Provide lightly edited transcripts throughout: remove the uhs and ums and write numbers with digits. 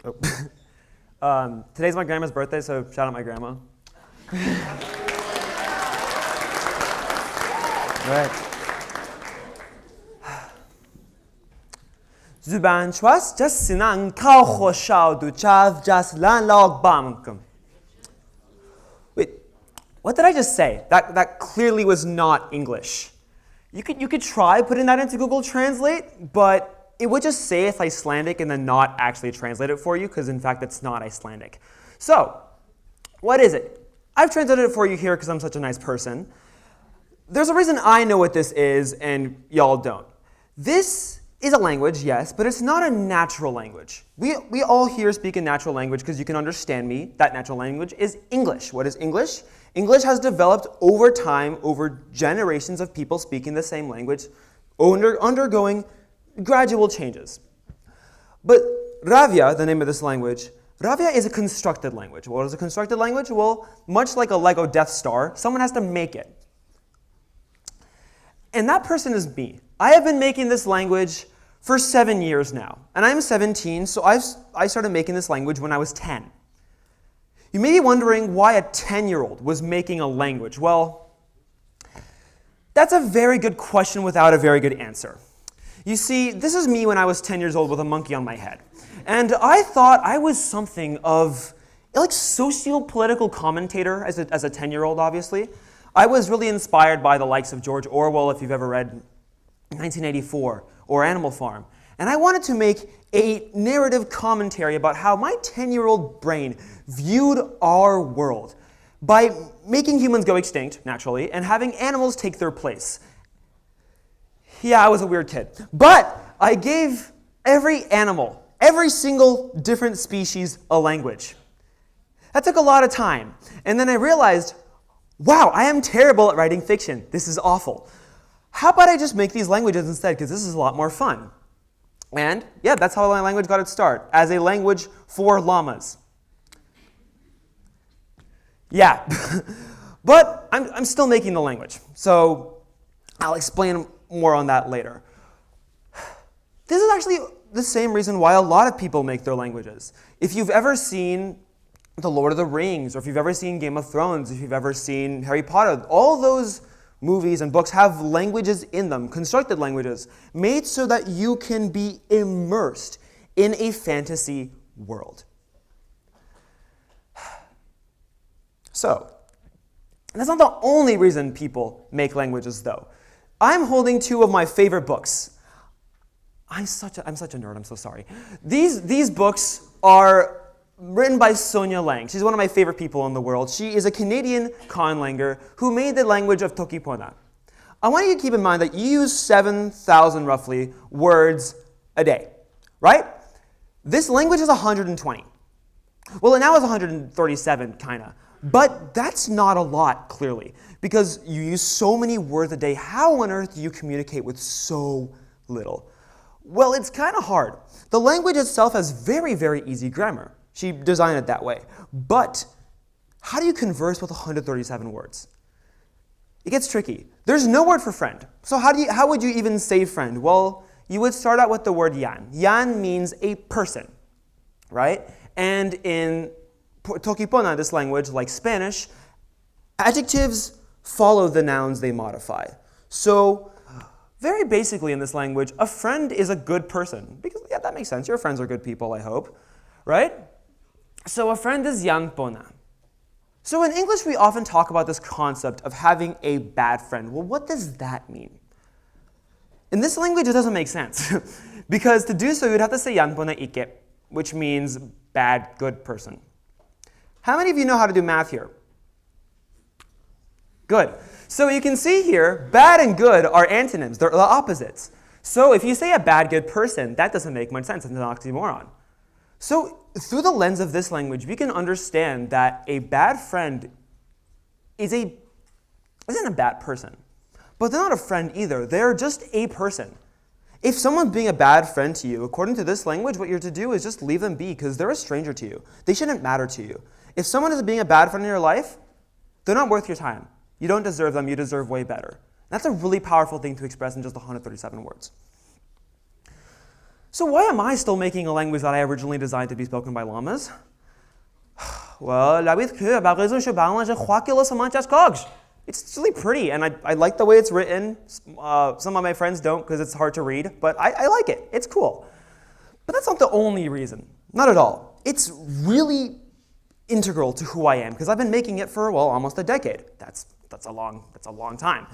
Today's my grandma's birthday, so shout out my grandma. Right. زبان شواس جس سنان کاو خوشاو دو چاو جس لان log bamkum. Wait, what did I just say? That clearly was not English. You could try putting that into Google Translate, but it would just say it's Icelandic and then not actually translate it for you, because in fact it's not Icelandic. So, what is it? I've translated it for you here because I'm such a nice person. There's a reason I know what this is and y'all don't. This is a language, yes, but it's not a natural language. We all here speak a natural language because you can understand me. That natural language is English. What is English? English has developed over time, over generations of people speaking the same language, undergoing gradual changes. But Ravia, the name of this language, Ravia is a constructed language. What is a constructed language? Well, much like a Lego Death Star, someone has to make it. And that person is me. I have been making this language for 7 years now. And I'm 17, so I started making this language when I was 10. You may be wondering why a 10-year-old was making a language. Well, that's a very good question without a very good answer. You see, this is me when I was 10 years old with a monkey on my head. And I thought I was something of like socio-political commentator as a 10-year-old, obviously. I was really inspired by the likes of George Orwell, if you've ever read 1984, or Animal Farm. And I wanted to make a narrative commentary about how my 10-year-old brain viewed our world by making humans go extinct, naturally, and having animals take their place. Yeah, I was a weird kid. But I gave every animal, every single different species, a language. That took a lot of time. And then I realized, wow, I am terrible at writing fiction. This is awful. How about I just make these languages instead, because this is a lot more fun. And yeah, that's how my language got its start, as a language for llamas. Yeah, but I'm still making the language, so I'll explain more on that later. This is actually the same reason why a lot of people make their languages. If you've ever seen The Lord of the Rings, or if you've ever seen Game of Thrones, if you've ever seen Harry Potter, all those movies and books have languages in them, constructed languages, made so that you can be immersed in a fantasy world. So, that's not the only reason people make languages, though. I'm holding two of my favorite books. I'm such a nerd, I'm so sorry. These books are written by Sonia Lang. She's one of my favorite people in the world. She is a Canadian conlanger who made the language of Tokipona. I want you to keep in mind that you use 7,000 roughly words a day, right? This language is 120. Well, now it's 137, kind of. But that's not a lot, clearly, because you use so many words a day. How on earth do you communicate with so little? Well, it's kind of hard. The language itself has very, very easy grammar. She designed it that way. But how do you converse with 137 words? It gets tricky. There's no word for friend. So how would you even say friend? Well, you would start out with the word yan. Yan means a person, right? And in Tokipona, this language, like Spanish, adjectives follow the nouns they modify. So very basically in this language, a friend is a good person. Because, yeah, that makes sense. Your friends are good people, I hope, right? So a friend is yanpona. So in English, we often talk about this concept of having a bad friend. Well, what does that mean? In this language, it doesn't make sense. Because to do so, you'd have to say yanpona ike, which means bad, good person. How many of you know how to do math here? Good. So you can see here, bad and good are antonyms. They're the opposites. So if you say a bad, good person, that doesn't make much sense. It's an oxymoron. So through the lens of this language, we can understand that a bad friend isn't a bad person. But they're not a friend either. They're just a person. If someone's being a bad friend to you, according to this language, what you're to do is just leave them be, because they're a stranger to you. They shouldn't matter to you. If someone is being a bad friend in your life, they're not worth your time. You don't deserve them. You deserve way better. That's a really powerful thing to express in just 137 words. So why am I still making a language that I originally designed to be spoken by llamas? Well, la vez que par raison je parle, je crois que le semantiques cogs. It's really pretty, and I like the way it's written. Some of my friends don't because it's hard to read, but I like it. It's cool. But that's not the only reason. Not at all. It's really integral to who I am because I've been making it for, well, almost a decade. That's a long time.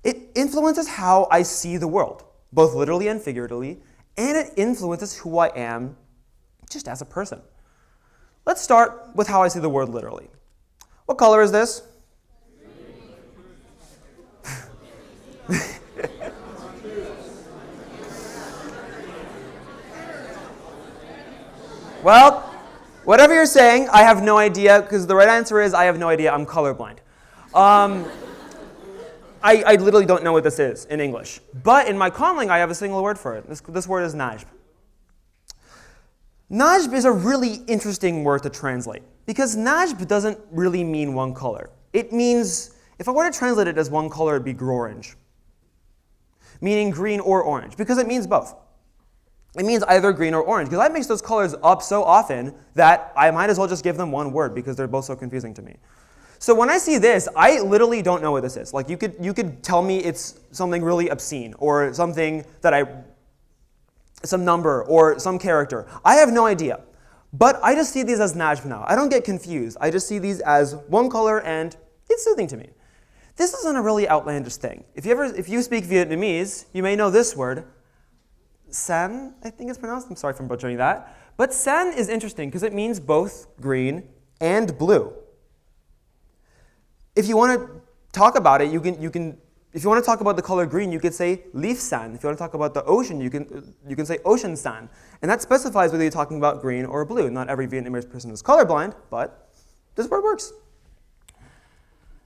It influences how I see the world, both literally and figuratively, and it influences who I am just as a person. Let's start with how I see the world literally. What color is this? Well, whatever you're saying, I have no idea, because the right answer is I have no idea. I'm colorblind. I literally don't know what this is in English. But in my conlang, I have a single word for it. This word is najb. Najb is a really interesting word to translate, because najb doesn't really mean one color. It means, if I were to translate it as one color, it'd be grorange, meaning green or orange, because it means both. It means either green or orange, because I mix those colors up so often that I might as well just give them one word because they're both so confusing to me. So when I see this, I literally don't know what this is. Like you could tell me it's something really obscene or something that some number or some character. I have no idea. But I just see these as najb now. I don't get confused. I just see these as one color and it's soothing to me. This isn't a really outlandish thing. If you speak Vietnamese, you may know this word. San, I think it's pronounced. I'm sorry for butchering that. But san is interesting because it means both green and blue. If you want to talk about it, you can. If you want to talk about the color green, you could say leaf san. If you want to talk about the ocean, you can say ocean san. And that specifies whether you're talking about green or blue. Not every Vietnamese person is colorblind, but this word works.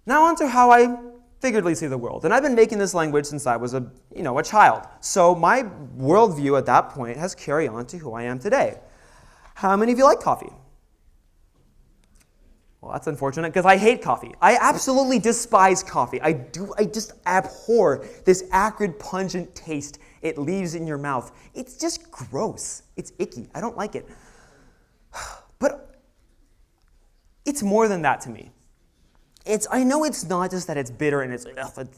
Now on to how I figuratively see the world. And I've been making this language since I was a child. So my worldview at that point has carried on to who I am today. How many of you like coffee? Well, that's unfortunate because I hate coffee. I absolutely despise coffee. I just abhor this acrid, pungent taste it leaves in your mouth. It's just gross. It's icky. I don't like it. But it's more than that to me. I know it's not just that it's bitter and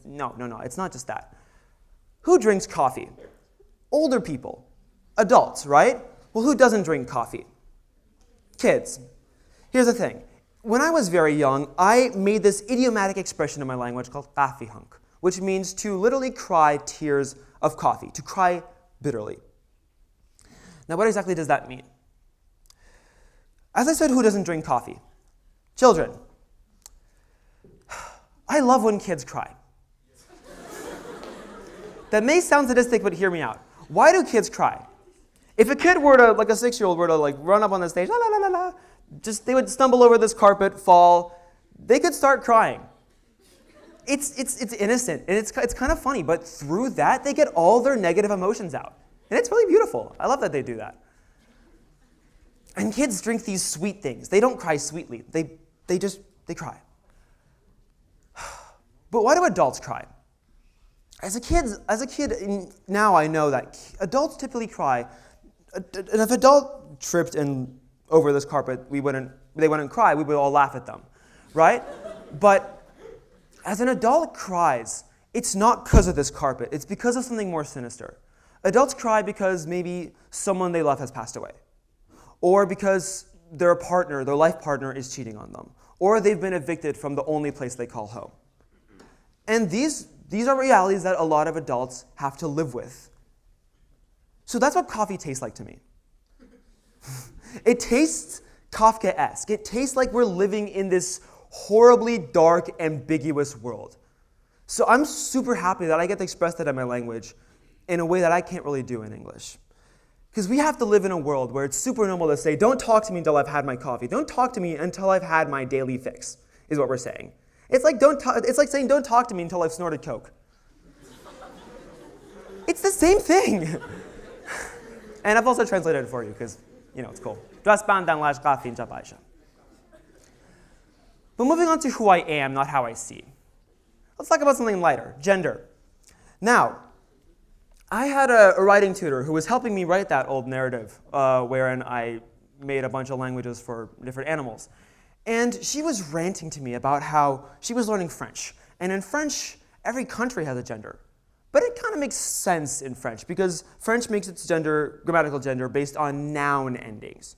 no, it's not just that. Who drinks coffee? Older people, adults, right? Well, who doesn't drink coffee? Kids. Here's the thing. When I was very young, I made this idiomatic expression in my language called "kafihunk," which means to literally cry tears of coffee, to cry bitterly. Now, what exactly does that mean? As I said, who doesn't drink coffee? Children. I love when kids cry. That may sound sadistic, but hear me out. Why do kids cry? If a kid were to, like a 6-year-old were to run up on the stage, la la la la, they would stumble over this carpet, fall, they could start crying. It's innocent, and it's kind of funny, but through that, they get all their negative emotions out. And it's really beautiful. I love that they do that. And kids drink these sweet things. They don't cry sweetly. They cry. But why do adults cry? As a kid, now I know that adults typically cry. And if an adult tripped over this carpet, they wouldn't cry. We would all laugh at them, right? But as an adult cries, it's not because of this carpet. It's because of something more sinister. Adults cry because maybe someone they love has passed away, or because their life partner is cheating on them, or they've been evicted from the only place they call home. And these are realities that a lot of adults have to live with. So that's what coffee tastes like to me. It tastes Kafkaesque. It tastes like we're living in this horribly dark, ambiguous world. So I'm super happy that I get to express that in my language in a way that I can't really do in English. Because we have to live in a world where it's super normal to say, don't talk to me until I've had my coffee. Don't talk to me until I've had my daily fix, is what we're saying. It's like saying, don't talk to me until I've snorted Coke. It's the same thing. And I've also translated it for you because, it's cool. But moving on to who I am, not how I see. Let's talk about something lighter, gender. Now, I had a writing tutor who was helping me write that old narrative wherein I made a bunch of languages for different animals. And she was ranting to me about how she was learning French. And in French, every country has a gender. But it kind of makes sense in French because French makes its gender, grammatical gender, based on noun endings,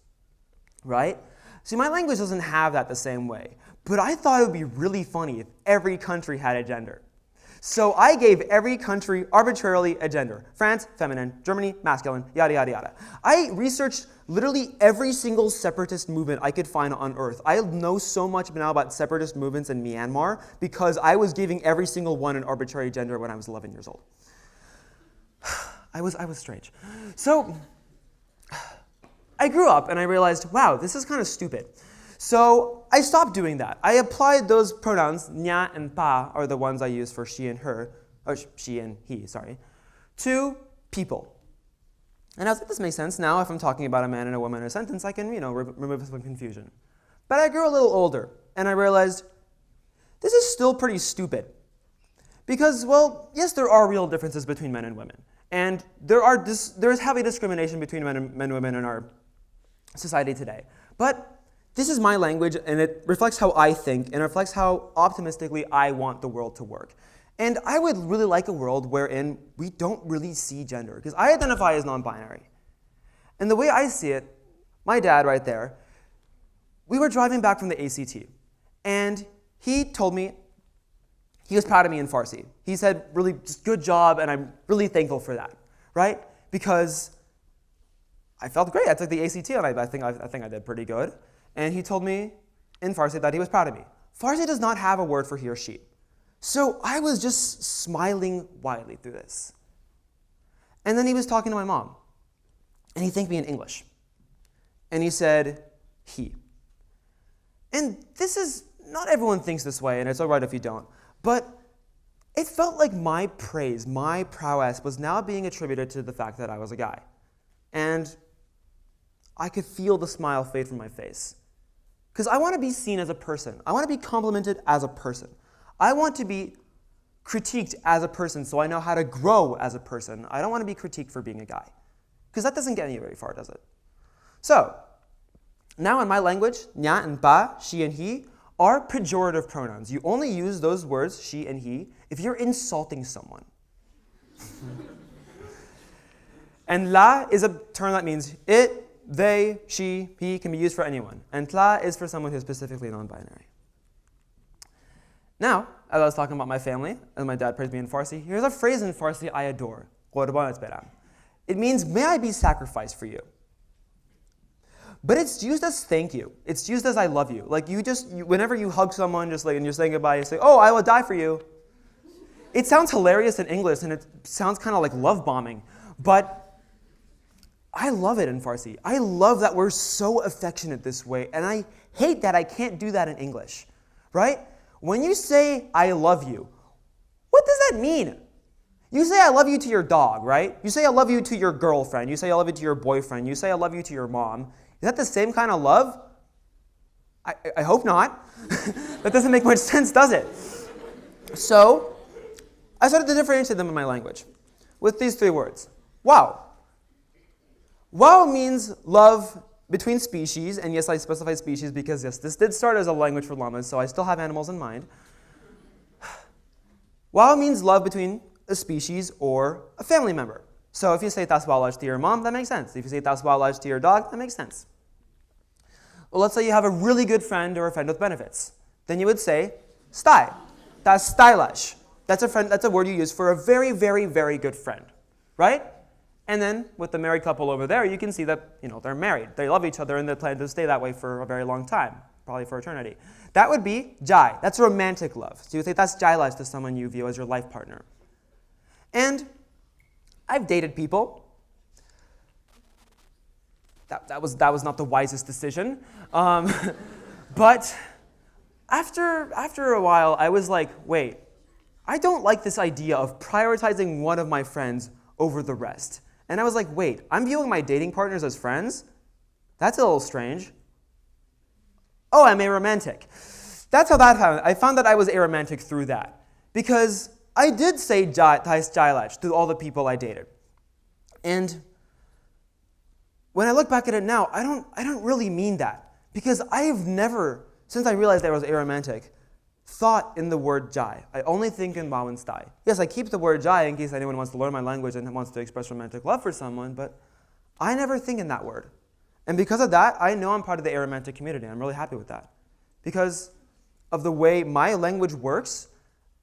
right? See, my language doesn't have that the same way. But I thought it would be really funny if every country had a gender. So I gave every country arbitrarily a gender. France, feminine. Germany, masculine, yada, yada, yada. I researched literally every single separatist movement I could find on Earth. I know so much now about separatist movements in Myanmar because I was giving every single one an arbitrary gender when I was 11 years old. I was strange. So I grew up and I realized, wow, this is kind of stupid. So I stopped doing that. I applied those pronouns, nya and pa are the ones I use for she and her, or she and he, sorry, to people. And I was like, this makes sense. Now if I'm talking about a man and a woman in a sentence, I can, remove some confusion. But I grew a little older, and I realized this is still pretty stupid. Because, well, yes, there are real differences between men and women. And there is heavy discrimination between men and women in our society today. But this is my language, and it reflects how I think, and it reflects how optimistically I want the world to work. And I would really like a world wherein we don't really see gender, because I identify as non-binary. And the way I see it, my dad right there, we were driving back from the ACT, and he told me he was proud of me in Farsi. He said, really, just good job, and I'm really thankful for that, right? Because I felt great. I took the ACT, and I think I did pretty good. And he told me in Farsi that he was proud of me. Farsi does not have a word for he or she. So I was just smiling widely through this. And then he was talking to my mom. And he thanked me in English. And he said, he. And this is, not everyone thinks this way, and it's all right if you don't. But it felt like my praise, my prowess, was now being attributed to the fact that I was a guy. And I could feel the smile fade from my face. Because I want to be seen as a person. I want to be complimented as a person. I want to be critiqued as a person so I know how to grow as a person. I don't want to be critiqued for being a guy. Because that doesn't get me very far, does it? So, now in my language, nya and pa, she and he, are pejorative pronouns. You only use those words, she and he, if you're insulting someone. And la is a term that means it, they, she, he can be used for anyone. And tla is for someone who's specifically non-binary. Now, as I was talking about my family, and my dad praised me in Farsi, here's a phrase in Farsi I adore. It means, may I be sacrificed for you. But it's used as thank you. It's used as I love you. Like whenever you hug someone and you're saying goodbye, you say, oh, I will die for you. It sounds hilarious in English, and it sounds kind of like love bombing. But I love it in Farsi. I love that we're so affectionate this way, and I hate that I can't do that in English, right? When you say, I love you, what does that mean? You say I love you to your dog, right? You say I love you to your girlfriend. You say I love you to your boyfriend. You say I love you to your mom. Is that the same kind of love? I hope not. That doesn't make much sense, does it? So I started to differentiate them in my language with these three words. Wow. Wow means love between species, and yes, I specify species because yes, this did start as a language for llamas, so I still have animals in mind. Wow means love between a species or a family member. So if you say taswalaj to your mom, that makes sense. If you say taswalaj to your dog, that makes sense. Well, let's say you have a really good friend or a friend with benefits. Then you would say stai. Tas stylaj. That's a word you use for a very, very, very good friend, right? And then with the married couple over there, you can see that they're married. They love each other and they plan to stay that way for a very long time, probably for eternity. That would be jai. That's romantic love. So you say that's jailaj to someone you view as your life partner. And I've dated people. That was not the wisest decision. But after a while, I was like, wait, I don't like this idea of prioritizing one of my friends over the rest. And I was like, wait, I'm viewing my dating partners as friends? That's a little strange. Oh, I'm aromantic. That's how that happened. I found that I was aromantic through that. Because I did say jailaj to all the people I dated. And when I look back at it now, I don't really mean that. Because I've never, since I realized that I was aromantic, thought in the word jai. I only think in bao and stai. Yes, I keep the word jai in case anyone wants to learn my language and wants to express romantic love for someone, but I never think in that word. And because of that, I know I'm part of the aromantic community. I'm really happy with that. Because of the way my language works,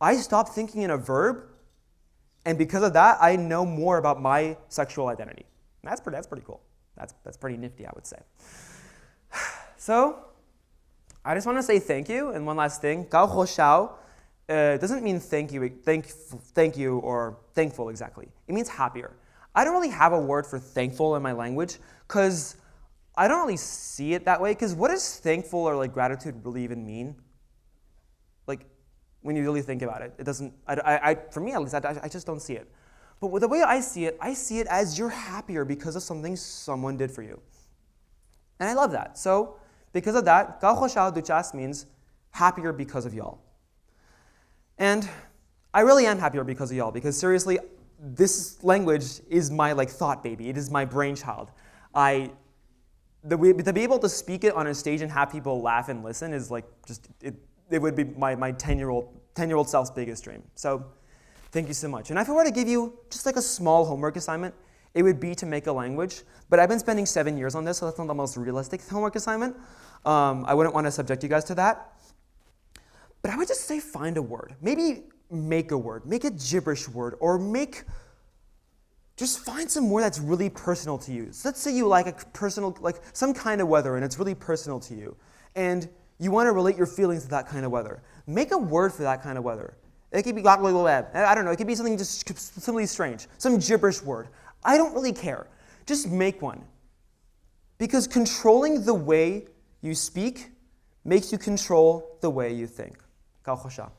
I stopped thinking in a verb, and because of that, I know more about my sexual identity. And that's pretty cool. That's pretty nifty, I would say. So, I just want to say thank you, and one last thing. Gao ho xiao doesn't mean thank you or thankful exactly. It means happier. I don't really have a word for thankful in my language because I don't really see it that way. Because what does thankful or like gratitude really even mean? Like when you really think about it, it doesn't. For me at least, I just don't see it. But the way I see it as you're happier because of something someone did for you, and I love that. So because of that, Gao ho xiao duchas means happier because of y'all. And I really am happier because of y'all, because seriously, this language is my thought baby. It is my brainchild. To be able to speak it on a stage and have people laugh and listen is it would be my 10-year-old self's biggest dream. So thank you so much. And if I were to give you just a small homework assignment, it would be to make a language. But I've been spending 7 years on this, so that's not the most realistic homework assignment. I wouldn't want to subject you guys to that. But I would just say find a word. Maybe make a word. Make a gibberish word. Or just find some word that's really personal to you. So let's say you like some kind of weather and it's really personal to you. And you want to relate your feelings to that kind of weather. Make a word for that kind of weather. It could be, I don't know, it could be something just simply strange. Some gibberish word. I don't really care. Just make one. Because controlling the way you speak makes you control the way you think. 高和尚